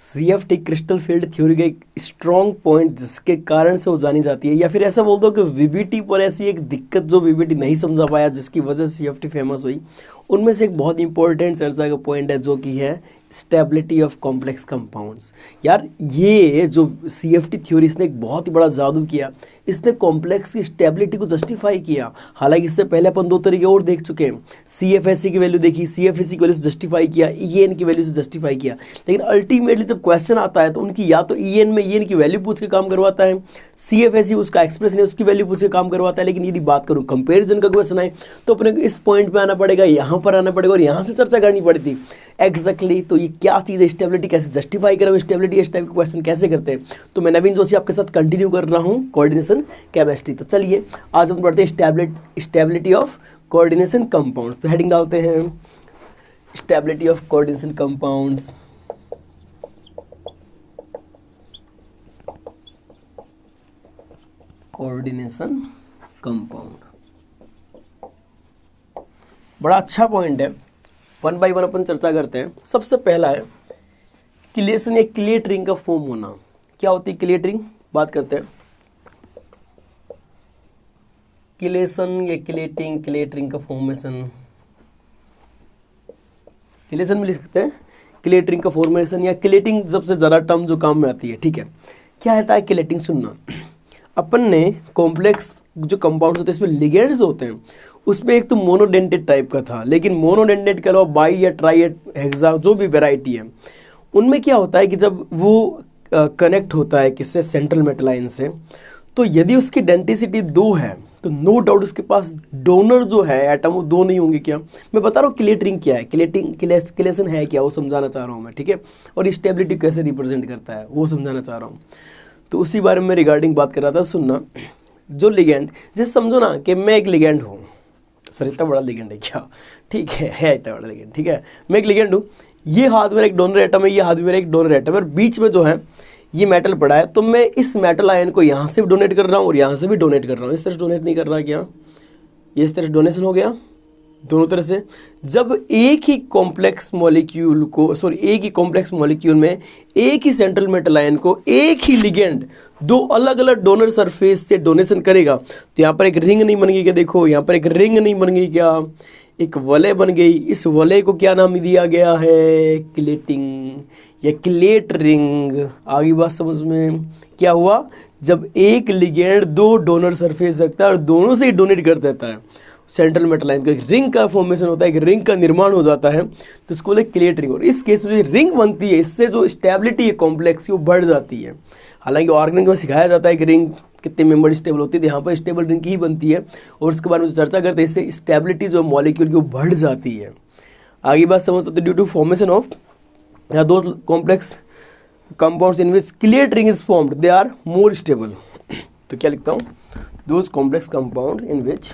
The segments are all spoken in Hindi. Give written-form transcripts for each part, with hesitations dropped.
सीएफटी क्रिस्टल फील्ड थ्योरी का एक स्ट्रॉन्ग पॉइंट जिसके कारण से वो जानी जाती है, या फिर ऐसा बोल दो कि वीबीटी पर ऐसी एक दिक्कत जो वीबीटी नहीं समझा पाया जिसकी वजह से सीएफटी फेमस हुई, उनमें से एक बहुत इंपॉर्टेंट चर्चा का पॉइंट है जो कि है स्टेबिलिटी ऑफ कॉम्प्लेक्स कंपाउंड्स। यार ये जो सीएफटी थ्योरी, इसने एक बहुत ही बड़ा जादू किया, इसने कॉम्प्लेक्स की स्टेबिलिटी को जस्टिफाई किया। हालांकि इससे पहले अपन दो तरीके और देख चुके हैं, सीएफएससी की वैल्यू देखी, सीएफएससी की वैल्यू से जस्टिफाई किया, ईएन की वैल्यू से जस्टिफाई किया, लेकिन अल्टीमेटली जब क्वेश्चन आता है तो उनकी या तो ईएन में ईएन की वैल्यू पूछ के काम करवाता है, सीएफएससी उसका एक्सप्रेशन है उसकी वैल्यू पूछ के काम करवाता है। लेकिन यदि बात करूँ कंपेरिजन का क्वेश्चन है तो अपने को इस पॉइंट पे आना पड़ेगा, यहाँ पर आना पड़ेगा और यहाँ से चर्चा करनी पड़ती एग्जैक्टली। तो ये क्या चीज़ है, स्टेबिलिटी कैसे जस्टिफाई करें, स्टेबिलिटी इस टाइप के क्वेश्चन कैसे करते हैं। तो मैं नवीन जोशी आपके साथ कंटिन्यू कर रहा हूँ कोऑर्डिनेशन केमिस्ट्री। तो चलिए आज हम पढ़ते हैं स्टेबिलिटी ऑफ कोऑर्डिनेशन कंपाउंड्स। तो हेडिंग डालते हैं stability of coordination compounds. Coordination compound बड़ा अच्छा पॉइंट है, वन बाय वन अपन चर्चा करते हैं। सबसे पहला है क्लिएशन या क्लिएट रिंग का फॉर्म होना। क्या होती है क्लिएट रिंग, बात करते हैं। क्लिएशन या क्लिएटिंग, क्लिएट रिंग का फॉर्मेशन, क्लिएशन में लिख सकते हैं क्लिएट रिंग का फॉर्मेशन या क्लिएटिंग, सबसे ज़्यादा टर्म जो काम में आती है। ठीक है, क्या होता है क्लिएटिंग, सुनना। अपन ने कॉम्प्लेक्स जो कंपाउंड्स होते हैं इसमें लिगेंड्स होते हैं, उसमें एक तो मोनोडेंटेड टाइप का था, लेकिन मोनोडेंटेड के अलावा बाई या ट्राई हेक्सा जो भी वैरायटी है, उनमें क्या होता है कि जब वो कनेक्ट होता है किससे, सेंट्रल मेटल आयन से, तो यदि उसकी डेंटिसिटी 2 है तो नो डाउट उसके पास डोनर जो है एटम वो 2 नहीं होंगे। क्या मैं बता रहा हूँ क्लिएट रिंग क्या है, क्लिएशन है क्या, वो समझाना चाह रहा हूँ मैं। ठीक है, और स्टेबिलिटी कैसे रिप्रेजेंट करता है वो समझाना चाह रहा हूँ। तो उसी बारे में रिगार्डिंग बात कर रहा था। सुनना, जो लिगेंड, जैसे समझो ना कि मैं एक लिगेंड हूँ, सर इतना बड़ा लिगेंड है क्या, ठीक है इतना बड़ा लिगेंड, ठीक है मैं एक लिगेंड हूँ, ये हाथ में एक डोनर एटम है, ये हाथ में एक डोनर एटम है, और बीच में जो है ये मेटल पड़ा है, तो मैं इस मेटल आयन को यहाँ से भी डोनेट कर रहा हूँ और यहाँ से भी डोनेट कर रहा हूँ। इस तरह से डोनेट नहीं कर रहा, क्या ये इस तरह से डोनेशन हो गया दोनों तरह से। जब एक ही कॉम्प्लेक्स मॉलिक्यूल को, सॉरी एक ही कॉम्प्लेक्स मॉलिक्यूल में एक ही सेंट्रल मेटल आयन को एक ही लिगेंड 2 अलग अलग डोनर सरफेस से डोनेशन करेगा, तो यहाँ पर एक रिंग नहीं बन गई क्या, देखो यहाँ पर एक रिंग नहीं बन गई क्या, एक वलय बन गई। इस वलय को क्या नाम दिया गया है, क्लेटिंग या क्लेट रिंग। आगे बात समझ में, क्या हुआ, जब एक लिगेंड 2 डोनर सरफेस रखता है और दोनों से ही डोनेट कर देता है सेंट्रल मेटल आयन को, एक रिंग का फॉर्मेशन होता है, एक रिंग का निर्माण हो जाता है, तो इसको बोले क्लेट रिंग। और इस केस में जो रिंग बनती है, इससे जो स्टेबिलिटी है कॉम्प्लेक्स की वो बढ़ जाती है। हालांकि ऑर्गेनिक में सिखाया जाता है कि रिंग कितने मेंबर स्टेबल होती है, यहाँ पर स्टेबल रिंग की ही बनती है, और उसके बारे में चर्चा करते हैं, इससे स्टेबिलिटी जो मॉलिक्यूल की वो बढ़ जाती है। आगे बात समझते हैं, due to formation of those complex compounds in which chelate ring is formed, they are more stable. तो क्या लिखता हूँ, those complex compound in which,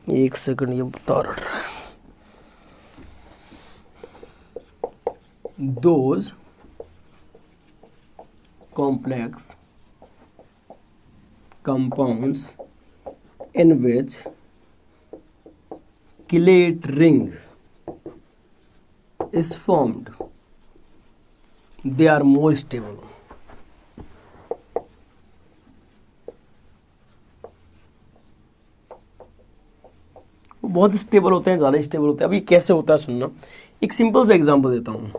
एक सेकंड ये बता रहा है, those complex compounds in which chelate ring is formed, they are more stable। वो बहुत स्टेबल होते हैं, ज़्यादा स्टेबल होते हैं। अब ये कैसे होता है सुनना, एक सिंपल सा एग्जांपल देता हूँ।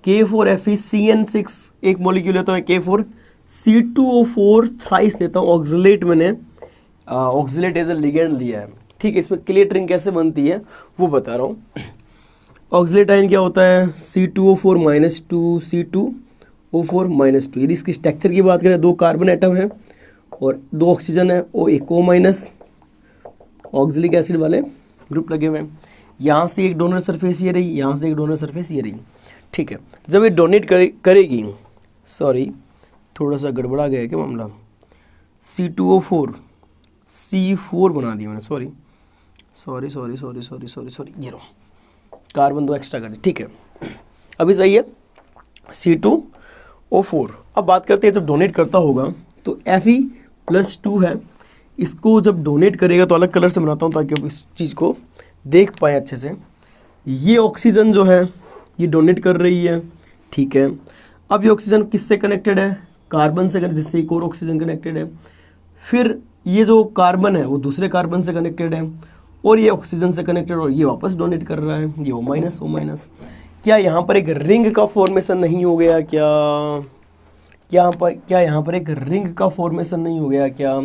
K4Fe एक मॉलिक्यूल लेता हूँ, K4C2O4 थ्राइस लेता हूँ, ऑक्सिलेट मैंने ऑक्सिलेट एज ए लिगेंड लिया है। ठीक है, इसमें क्लेट रिंग कैसे बनती है वो बता रहा हूँ। ऑक्सिलेट आयन क्या होता है, C2O4 -2 C2O4 -2। यदि इसकी स्ट्रक्चर की बात करें, 2 कार्बन एटम है और 2 ऑक्सीजन है, O एक O- ऑक्सिलिक एसिड वाले ग्रुप लगे हुए हैं। यहाँ से एक डोनर सरफेस ये रही, यहाँ से एक डोनर सरफेस ये रही। ठीक है, जब ये डोनेट करेगी, सॉरी थोड़ा सा गड़बड़ा गया है क्या मामला, C2O4 C4 बना दिया मैंने, सॉरी, ये रो कार्बन 2 एक्स्ट्रा कर दी। ठीक है, अभी सही है, C2O4। अब बात करते हैं जब डोनेट करता होगा तो Fe+2 है, इसको जब डोनेट करेगा तो अलग कलर से बनाता हूँ ताकि आप इस चीज़ को देख पाएँ अच्छे से। ये ऑक्सीजन जो है ये डोनेट कर रही है, ठीक है। अब ये ऑक्सीजन किससे कनेक्टेड है, कार्बन से, जिससे एक और ऑक्सीजन कनेक्टेड है, फिर ये जो कार्बन है वो दूसरे कार्बन से कनेक्टेड है, और ये ऑक्सीजन से कनेक्टेड, और ये वापस डोनेट कर रहा है, ये O-। क्या यहाँ पर एक रिंग का फॉर्मेशन नहीं हो गया क्या, क्या यहाँ पर एक रिंग का फॉर्मेशन नहीं हो गया क्या?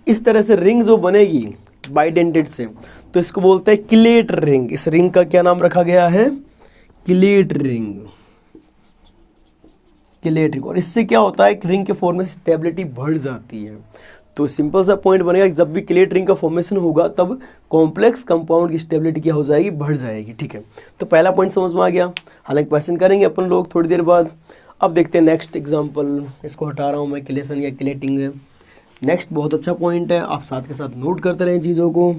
इस तरह से रिंग जो बनेगी बाइडेंटेड से, तो इसको बोलते हैं किलेट रिंग। इस रिंग का क्या नाम रखा गया है, किलेट रिंग। किलेट रिंग, और इससे क्या होता है, रिंग के फॉर्मेशन स्टेबिलिटी बढ़ जाती है। तो सिंपल सा पॉइंट बनेगा, जब भी किलेट रिंग का फॉर्मेशन होगा तब कॉम्प्लेक्स कंपाउंड की स्टेबिलिटी क्या हो जाएगी, बढ़ जाएगी। ठीक है, तो पहला पॉइंट समझ में आ गया। हालांकि क्वेश्चन करेंगे अपन लोग थोड़ी देर बाद। अब देखते हैं नेक्स्ट एग्जांपल, इसको हटा रहा हूँ मैं, किलेशन या किलेटिंग है। नेक्स्ट बहुत अच्छा पॉइंट है, आप साथ के साथ नोट करते रहें चीज़ों को,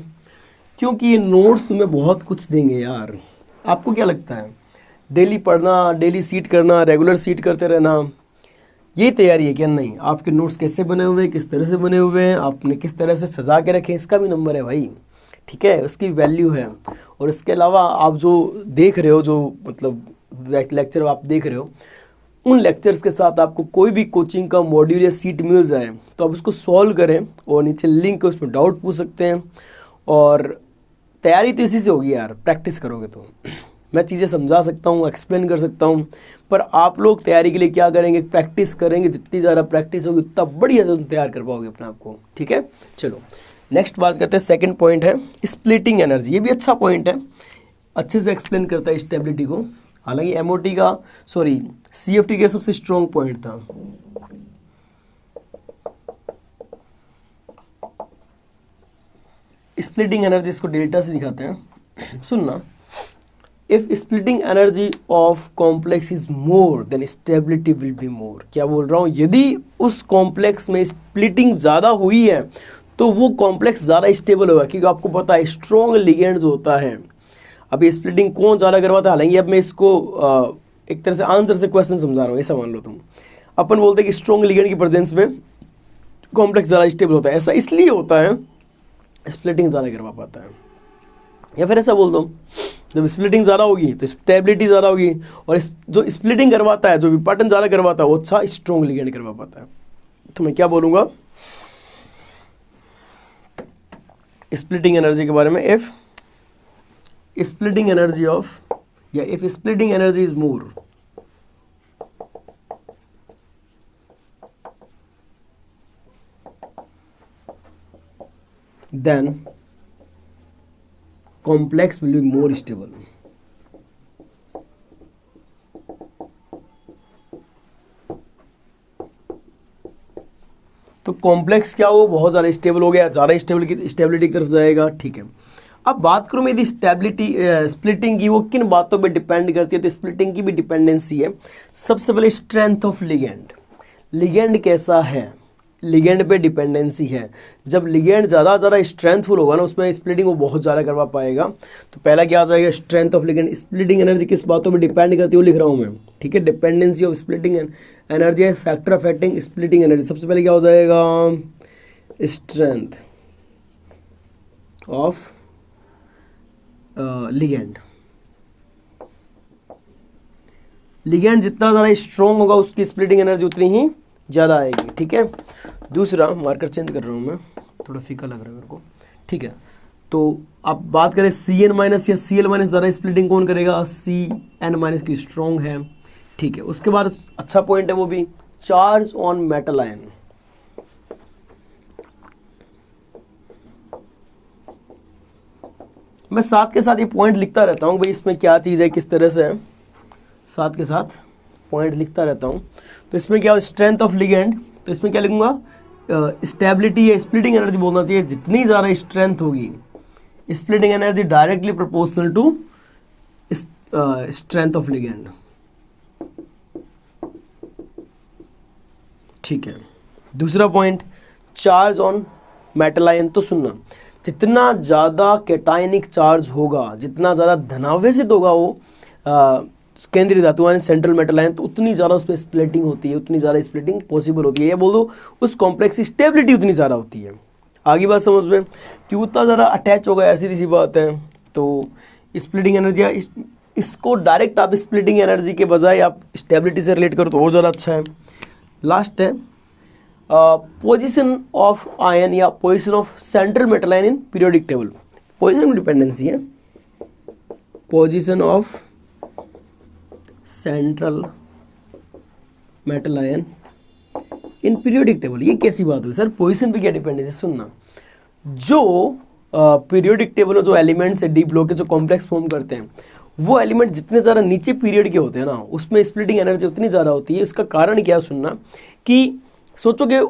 क्योंकि ये नोट्स तुम्हें बहुत कुछ देंगे यार। आपको क्या लगता है, डेली पढ़ना, डेली सीट करना, रेगुलर सीट करते रहना, यही तैयारी है क्या? नहीं, आपके नोट्स कैसे बने हुए हैं, किस तरह से बने हुए हैं, आपने किस तरह से सजा के रखे, इसका भी नंबर है भाई। ठीक है, उसकी वैल्यू है। और इसके अलावा आप जो देख रहे हो, जो मतलब लेक्चर आप देख रहे हो, उन लेक्चर्स के साथ आपको कोई भी कोचिंग का मॉड्यूल या सीट मिल जाए तो आप उसको सॉल्व करें, और नीचे लिंक है, उसमें डाउट पूछ सकते हैं। और तैयारी तो इसी से होगी यार, प्रैक्टिस करोगे तो। मैं चीज़ें समझा सकता हूँ, एक्सप्लेन कर सकता हूँ, पर आप लोग तैयारी के लिए क्या करेंगे, प्रैक्टिस करेंगे। जितनी ज़्यादा प्रैक्टिस होगी उतना बढ़िया तुम तैयार कर पाओगे अपने आप को। ठीक है, चलो नेक्स्ट बात करते हैं। सेकंड पॉइंट है स्प्लिटिंग एनर्जी। ये भी अच्छा पॉइंट है, अच्छे से एक्सप्लेन करता है स्टेबिलिटी को। हालांकि CFT का सबसे स्ट्रॉन्ग पॉइंट था। स्प्लिटिंग एनर्जी, इसको डेल्टा से दिखाते हैं, सुनना। If splitting energy of complex is more than stability will be more. क्या बोल रहा हूँ, यदि उस कॉम्प्लेक्स में स्प्लिटिंग ज़्यादा हुई है तो वो कॉम्प्लेक्स ज़्यादा स्टेबल होगा, क्योंकि आपको पता है स्ट्रॉन्ग लिगेंड जो होता है। अभी स्प्लिटिंग कौन ज़्यादा करवाता है, हालांकि अब मैं इसको एक तरह से आंसर से क्वेश्चन समझा रहा हूँ, ऐसा मान लो तुम। अपन बोलते हैं कि स्ट्रॉन्ग लिगेंड की प्रेजेंस में कॉम्प्लेक्स ज़्यादा स्टेबल होता है। ऐसा इसलिए होता है, स्प्लिटिंग ज़्यादा करवा पाता है। या फिर ऐसा बोल दो, जब स्प्लिटिंग ज़्यादा होगी तो स्टेबिलिटी ज़्यादा होगी, और जो स्प्लिटिंग करवाता है, जो विपाटन ज़्यादा करवाता है, वो अच्छा स्ट्रॉन्ग लिगेंड करवा पाता है। तो मैं क्या बोलूँगा स्प्लिटिंग एनर्जी के बारे में, इफ स्प्लिटिंग एनर्जी ऑफ, या if splitting energy is more than complex will be more stable। तो कॉम्प्लेक्स क्या हो, बहुत ज़्यादा स्टेबल हो गया, ज़्यादा स्टेबिलिटी की तरफ जाएगा। ठीक है, अब बात करूँ मैं यदि स्टेबिलिटी स्प्लिटिंग की, वो किन बातों पे डिपेंड करती है, तो स्प्लिटिंग की भी डिपेंडेंसी है। सबसे पहले स्ट्रेंथ ऑफ लिगेंड, लिगेंड कैसा है, लिगेंड पे डिपेंडेंसी है। जब लिगेंड ज़्यादा स्ट्रेंथफुल होगा ना, उसमें स्प्लिटिंग वो बहुत ज़्यादा करवा पाएगा। तो पहला क्या आ जाएगा, strength of ligand. Splitting energy किस बातों पे डिपेंड करती है वो लिख रहा हूँ मैं। ठीक है, डिपेंडेंसी ऑफ स्प्लिटिंग एनर्जी है फैक्टर अफेक्टिंग स्प्लिटिंग एनर्जी। सबसे पहले क्या हो जाएगा, स्ट्रेंथ ऑफ लिगेंड। लिगेंड जितना ज़्यादा स्ट्रॉन्ग होगा उसकी स्प्लिटिंग एनर्जी उतनी ही ज़्यादा आएगी। ठीक है, दूसरा मार्कर चेंज कर रहा हूँ मैं, थोड़ा फीका लग रहा है मेरे को। ठीक है, तो अब बात करें CN- या Cl- ज़्यादा स्प्लिटिंग कौन करेगा, CN- की स्ट्रॉन्ग है। ठीक है, उसके बाद अच्छा पॉइंट है वो भी, चार्ज ऑन मेटल आयन। मैं साथ के साथ ये पॉइंट लिखता रहता हूँ भाई, इसमें क्या चीज़ है, किस तरह से है, साथ के साथ पॉइंट लिखता रहता हूँ। तो इसमें क्या, स्ट्रेंथ ऑफ लिगेंड, तो इसमें क्या लिखूंगा, स्टेबिलिटी या स्प्लिटिंग एनर्जी बोलना चाहिए। जितनी ज़्यादा स्ट्रेंथ होगी, splitting energy directly proportional to strength of ligand. ठीक है, दूसरा point, charge on metal ion. तो सुनना, जितना ज़्यादा कैटायनिक चार्ज होगा, जितना ज़्यादा धनावेशित होगा वो केंद्रीय धातु आयन, सेंट्रल मेटल आयन, तो उतनी ज़्यादा उसमें स्प्लिटिंग होती है, उतनी ज़्यादा स्प्लिटिंग पॉसिबल होती है, या बोल दो उस कॉम्प्लेक्स की स्टेबिलिटी उतनी ज़्यादा होती है। आगे बात समझ में, कि उतना ज़्यादा अटैच होगा, ऐसी सी बात है। तो स्प्लिटिंग एनर्जी इसको डायरेक्ट आप स्प्लिटिंग एनर्जी के बजाय आप स्टेबिलिटी से रिलेट करो तो और ज़्यादा अच्छा है। लास्ट है पोजीशन ऑफ आयन या position of central metal ion in periodic table. Position में डिपेंडेंसी है, position of central metal ion in periodic table. ये कैसी बात हुई सर, पोजीशन पे क्या डिपेंडेंसी? सुनना, जो पीरियोडिक टेबल में जो एलिमेंट्स है डीप लो के जो कॉम्प्लेक्स फॉर्म करते हैं, वो एलिमेंट जितने ज़्यादा नीचे पीरियड के होते हैं ना, उसमें स्प्लिटिंग एनर्जी उतनी ज़्यादा होती है। इसका कारण क्या सुनना कि सोचोगे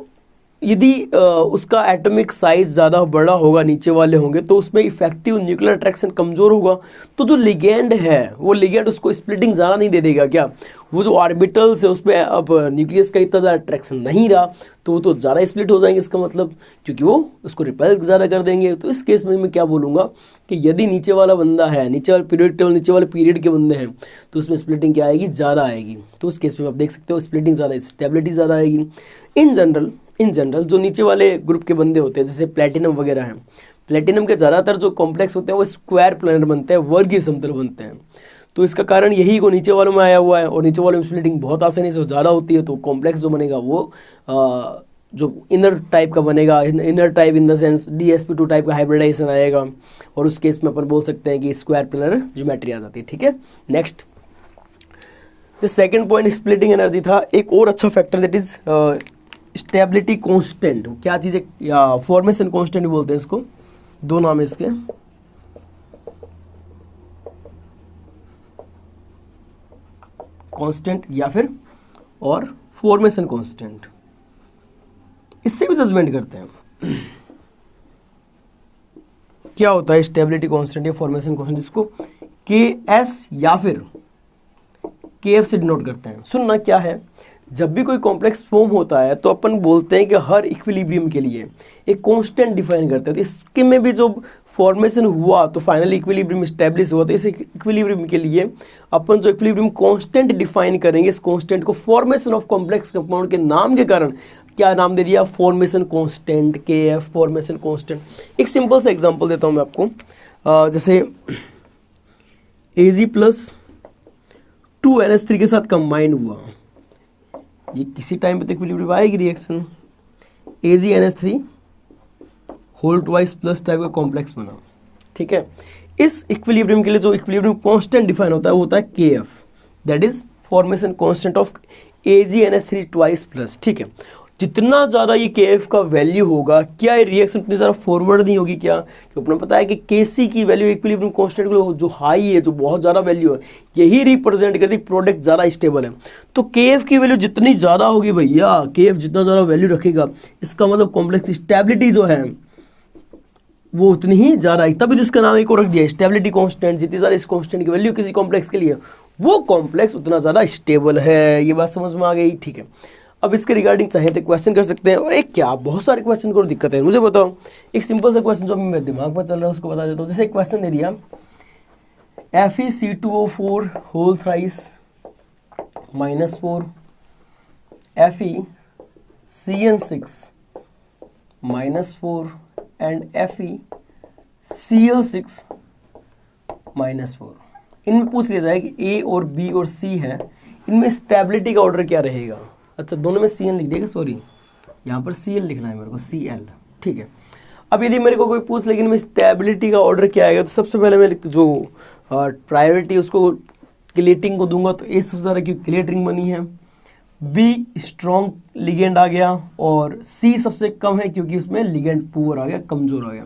यदि उसका एटॉमिक साइज ज़्यादा बड़ा होगा, नीचे वाले होंगे, तो उसमें इफेक्टिव न्यूक्लियर अट्रैक्शन कमज़ोर होगा, तो जो लिगेंड है वो लिगेंड उसको स्प्लिटिंग ज़्यादा नहीं दे देगा। क्या वो जो ऑर्बिटल्स है उसमें अब न्यूक्लियस का इतना ज़्यादा अट्रैक्शन नहीं रहा, तो वो तो ज़्यादा स्प्लिट हो जाएंगे, इसका मतलब, क्योंकि वो उसको रिपेल ज़्यादा कर देंगे। तो इस केस में मैं क्या बोलूँगा कि यदि नीचे वाला बंदा है, नीचे वाले पीरियड टेबल नीचे वाले पीरियड के बंदे हैं, तो उसमें स्प्लिटिंग क्या आएगी? ज़्यादा आएगी। तो उस केस में आप देख सकते हो स्प्लिटिंग ज़्यादा, स्टेबिलिटी ज़्यादा आएगी। इन जनरल जो नीचे वाले ग्रुप के बंदे होते हैं, जैसे प्लेटिनम वगैरह हैं, प्लेटिनम के ज़्यादातर जो कॉम्प्लेक्स होते हैं वो स्क्वायर प्लेनर बनते हैं, वर्गीय समतल बनते हैं। तो इसका कारण यही को नीचे वालों में आया हुआ है, और नीचे वालों में स्प्लिटिंग बहुत आसानी से ज़्यादा होती है, तो कॉम्प्लेक्स जो बनेगा वो जो इनर टाइप का बनेगा, inner type in the sense DsP2 type का हाइब्रिडाइजेशन आएगा, और उस केस में अपन बोल सकते हैं कि स्क्वायर प्लेनर ज्योमेट्री आ जाती है। ठीक है, नेक्स्ट जो सेकंड पॉइंट स्प्लिटिंग एनर्जी था, एक और अच्छा factor that is stability constant. क्या चीज़ है? या फॉर्मेशन कांस्टेंट भी बोलते हैं इसको, दो नाम है इसके। कांस्टेंट या फिर और फॉर्मेशन कांस्टेंट, इससे भी जजमेंट करते हैं क्या होता है स्टेबिलिटी कांस्टेंट या फॉर्मेशन कांस्टेंट, जिसको KS या फिर KF से डिनोट करते हैं। सुनना क्या है, जब भी कोई कॉम्प्लेक्स फॉर्म होता है तो अपन बोलते हैं कि हर इक्विलिब्रियम के लिए एक कांस्टेंट डिफाइन करते हैं। तो इसके में भी जो फॉर्मेशन हुआ तो फाइनली इक्विलिब्रियम स्टैब्लिश हुआ, तो इस इक्विलिब्रियम के लिए अपन जो इक्विलिब्रियम कांस्टेंट डिफाइन करेंगे, इस कांस्टेंट को फॉर्मेशन ऑफ कॉम्प्लेक्स कंपाउंड के नाम के कारण क्या नाम दे दिया? Formation constant, KF formation constant. एक सिंपल सा एग्जांपल देता हूँ मैं आपको, जैसे Ag प्लस 2NH3 के साथ कंबाइन हुआ, ये किसी टाइम पे तो इक्विलिब्रियम आएगी reaction, AgNH3 whole twice plus type का कॉम्प्लेक्स बना। ठीक है, इस इक्विलिब्रियम के लिए जो इक्विलिब्रियम कांस्टेंट डिफाइन होता है वो होता है KF, that is formation constant of AgNH3 twice plus. ठीक है, जितना ज़्यादा ये KF का वैल्यू होगा, क्या ये रिएक्शन उतनी ज़्यादा फॉरवर्ड नहीं होगी? क्या, क्योंकि अपने पता है कि Kc की वैल्यू इक्विलिब्रियम कांस्टेंट जो हाई है, जो बहुत ज़्यादा वैल्यू है, यही रिप्रेजेंट करती प्रोडक्ट ज़्यादा स्टेबल है। तो KF की वैल्यू जितनी ज़्यादा होगी भैया, KF जितना ज़्यादा वैल्यू रखेगा, इसका मतलब कॉम्प्लेक्स स्टेबिलिटी जो है वो उतनी ही ज़्यादा है। तभी तो इसका नाम एक और रख दिया स्टेबिलिटी कांस्टेंट। जितनी ज़्यादा इस कांस्टेंट की वैल्यू किसी कॉम्प्लेक्स के लिए, वो कॉम्प्लेक्स उतना ज़्यादा स्टेबल है। ये बात समझ में आ गई? ठीक है, अब इसके रिगार्डिंग चाहे तो क्वेश्चन कर सकते हैं, और एक क्या बहुत सारे क्वेश्चन को दिक्कत है, मुझे बताओ। एक सिंपल सा क्वेश्चन जो अभी मेरे दिमाग में चल रहा है उसको बता देता हूँ। जैसे एक क्वेश्चन दे दिया FeC2O4 whole thrice -4 FeCN6 -4 and FeCl6 -4। इनमें पूछ लिया जाए कि A और B और C है, इनमें स्टेबिलिटी का ऑर्डर क्या रहेगा? अच्छा, दोनों में Cn लिख देगा, सॉरी यहाँ पर Cl लिखना है मेरे को, Cl। ठीक है, अब यदि मेरे को कोई पूछ लेकिन में स्टेबिलिटी का ऑर्डर क्या आएगा, तो सबसे पहले मैं जो प्रायोरिटी उसको क्लेटिंग को दूंगा। तो A सबसे ज़्यादा क्योंकि क्लेटिंग बनी है, B स्ट्रॉन्ग लिगेंड आ गया, और C सबसे कम है क्योंकि उसमें लिगेंड पुअर आ गया, कमज़ोर आ गया।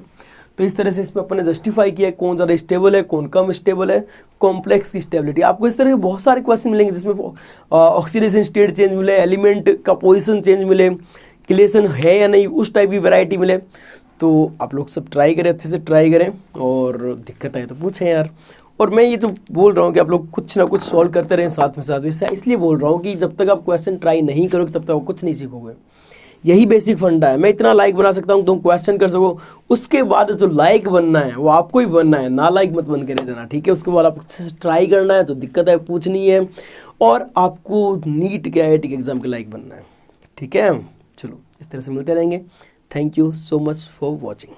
तो इस तरह से इसमें अपन ने जस्टिफाई किया कौन ज़्यादा स्टेबल है, कौन कम स्टेबल है, कॉम्प्लेक्स की स्टेबिलिटी। आपको इस तरह के बहुत सारे क्वेश्चन मिलेंगे जिसमें ऑक्सीडेशन स्टेट चेंज मिले, एलिमेंट का पोजीशन चेंज मिले, क्लेशन है या नहीं उस टाइप की वैरायटी मिले। तो आप लोग सब ट्राई करें, अच्छे से ट्राई करें, और दिक्कत आए तो पूछें यार। और मैं ये जो बोल रहा हूँ कि आप लोग कुछ ना कुछ सॉल्व करते रहें साथ में इसलिए बोल रहा हूँ कि जब तक आप क्वेश्चन ट्राई नहीं करोगे तब तक आप कुछ नहीं सीखोगे। यही बेसिक फंडा है। मैं इतना लाइक बना सकता हूँ तुम क्वेश्चन कर सको, उसके बाद जो लाइक बनना है वो आपको ही बनना है, ना लाइक मत बन के रह जाना। ठीक है, उसके बाद आप अच्छे से ट्राई करना है, जो दिक्कत है पूछनी है, और आपको नीट के IIT के एग्जाम के लाइक बनना है। ठीक है, चलो इस तरह से मिलते रहेंगे। Thank you so much for watching.